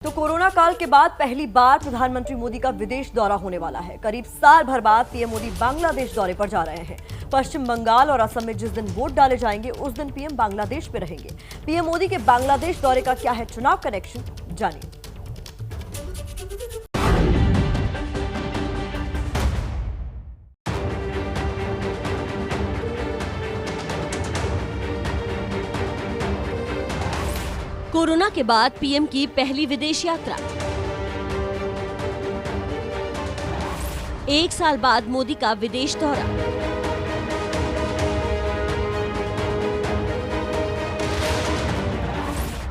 तो कोरोना काल के बाद पहली बार प्रधानमंत्री मोदी का विदेश दौरा होने वाला है। करीब साल भर बाद पीएम मोदी बांग्लादेश दौरे पर जा रहे हैं। पश्चिम बंगाल और असम में जिस दिन वोट डाले जाएंगे उस दिन पीएम बांग्लादेश में रहेंगे। पीएम मोदी के बांग्लादेश दौरे का क्या है चुनाव कनेक्शन, जानिए। कोरोना के बाद पीएम की पहली विदेश यात्रा। 1 साल बाद मोदी का विदेश दौरा।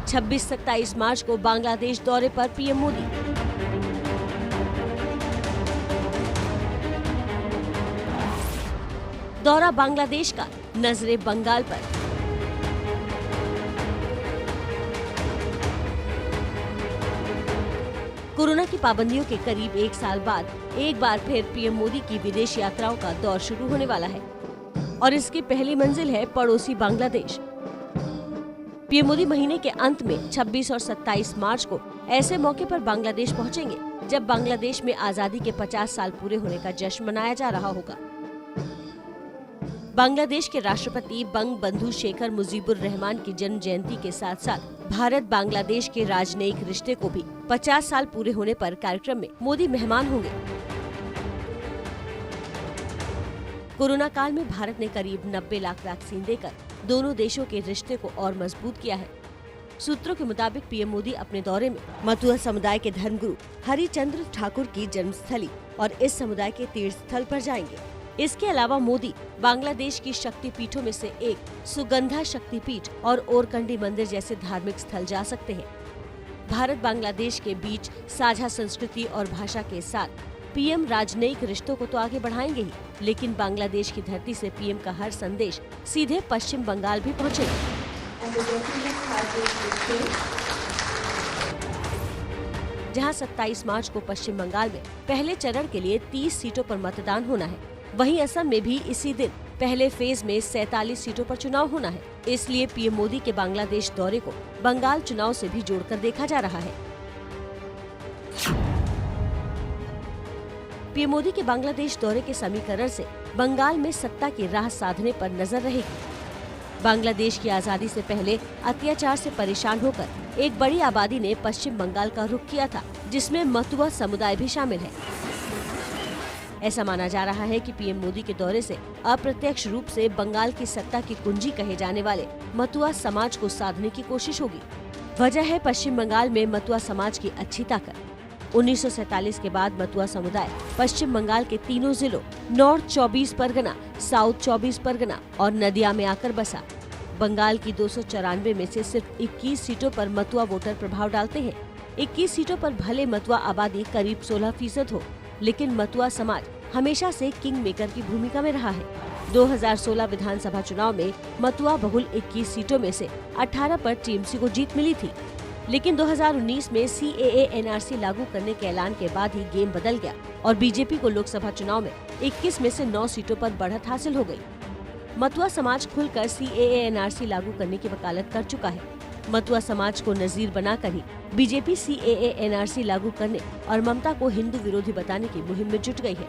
छब्बीस 27 मार्च को बांग्लादेश दौरे पर पीएम मोदी। दौरा बांग्लादेश का, नजरे बंगाल पर। कोरोना की पाबंदियों के करीब 1 साल बाद एक बार फिर पीएम मोदी की विदेश यात्राओं का दौर शुरू होने वाला है और इसकी पहली मंजिल है पड़ोसी बांग्लादेश। पीएम मोदी महीने के अंत में 26 और 27 मार्च को ऐसे मौके पर बांग्लादेश पहुंचेंगे जब बांग्लादेश में आजादी के 50 साल पूरे होने का जश्न मनाया जा रहा होगा। बांग्लादेश के राष्ट्रपति बंग बंधु शेखर मुजीबुर रहमान की जन्म जयंती के साथ साथ भारत बांग्लादेश के राजनयिक रिश्ते को भी 50 साल पूरे होने पर कार्यक्रम में मोदी मेहमान होंगे। कोरोना काल में भारत ने करीब 90 लाख वैक्सीन देकर दोनों देशों के रिश्ते को और मजबूत किया है। सूत्रों के मुताबिक पीएम मोदी अपने दौरे में मतुआ समुदाय के धर्मगुरु हरिचंद्र ठाकुर की जन्मस्थली और इस समुदाय के तीर्थ स्थल पर जाएंगे। इसके अलावा मोदी बांग्लादेश की शक्ति पीठों में से एक सुगंधा शक्तिपीठ और ओरकंडी मंदिर जैसे धार्मिक स्थल जा सकते हैं। भारत बांग्लादेश के बीच साझा संस्कृति और भाषा के साथ पीएम राजनयिक रिश्तों को तो आगे बढ़ाएंगे ही, लेकिन बांग्लादेश की धरती से पीएम का हर संदेश सीधे पश्चिम बंगाल भी पहुंचेगा। जहां 27 मार्च को पश्चिम बंगाल में पहले चरण के लिए 30 सीटों पर मतदान होना है, वहीं असम में भी इसी दिन पहले फेज में 47 सीटों पर चुनाव होना है। इसलिए पीएम मोदी के बांग्लादेश दौरे को बंगाल चुनाव से भी जोड़कर देखा जा रहा है। पीएम मोदी के बांग्लादेश दौरे के समीकरण से बंगाल में सत्ता की राह साधने पर नजर रहेगी। बांग्लादेश की आजादी से पहले अत्याचार से परेशान होकर एक बड़ी आबादी ने पश्चिम बंगाल का रुख किया था, जिसमें मतुआ समुदाय भी शामिल है। ऐसा माना जा रहा है कि पीएम मोदी के दौरे से अप्रत्यक्ष रूप से बंगाल की सत्ता की कुंजी कहे जाने वाले मतुआ समाज को साधने की कोशिश होगी। वजह है पश्चिम बंगाल में मतुआ समाज की अच्छी ताकत। 1947 के बाद मतुआ समुदाय पश्चिम बंगाल के तीनों जिलों नॉर्थ 24 परगना, साउथ 24 परगना और नदिया में आकर बसा। बंगाल की 294 में से सिर्फ 21 सीटों पर मतुआ वोटर प्रभाव डालते हैं। 21 सीटों पर भले मतुआ आबादी करीब 16% हो, लेकिन मतुआ समाज हमेशा से किंग मेकर की भूमिका में रहा है। 2016 विधानसभा चुनाव में मतुआ बहुल 21 सीटों में से 18 पर टीएमसी को जीत मिली थी, लेकिन 2019 में CAA NRC लागू करने के ऐलान के बाद ही गेम बदल गया और बीजेपी को लोकसभा चुनाव में 21 में से 9 सीटों पर बढ़त हासिल हो गई। मतुआ समाज खुलकर CAA NRC लागू करने की वकालत कर चुका है। मतुआ समाज को नजीर बनाकर ही बीजेपी CAA NRC लागू करने और ममता को हिंदू विरोधी बताने की मुहिम में जुट गई है।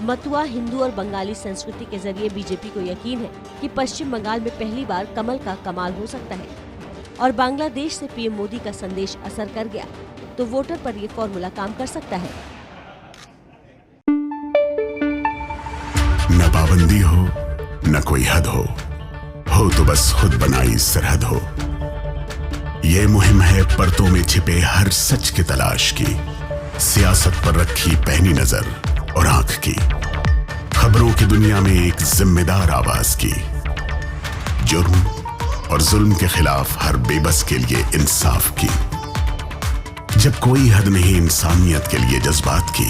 मतुआ, हिंदू और बंगाली संस्कृति के जरिए बीजेपी को यकीन है कि पश्चिम बंगाल में पहली बार कमल का कमाल हो सकता है और बांग्लादेश से पीएम मोदी का संदेश असर कर गया तो वोटर पर ये फॉर्मूला काम कर सकता है। न पाबंदी हो न कोई हद हो तो बस खुद बनाई सरहद हो। ये मुहिम है परतों में छिपे हर सच की तलाश की, सियासत पर रखी पैनी नजर और आंख की, खबरों की दुनिया में एक जिम्मेदार आवाज की, जुर्म और जुल्म के खिलाफ हर बेबस के लिए इंसाफ की। जब कोई हद नहीं इंसानियत के लिए जज्बात की,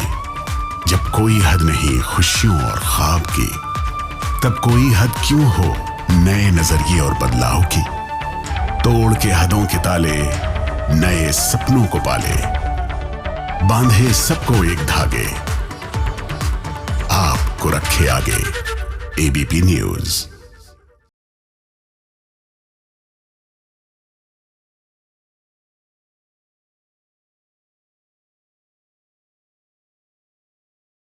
जब कोई हद नहीं खुशियों और ख्वाब की, तब कोई हद क्यों हो नए नजरिए और बदलाव की। तोड़ के हदों के ताले नए सपनों को पाले, बांधे सबको एक धागे, आपको रखे आगे। ABP news.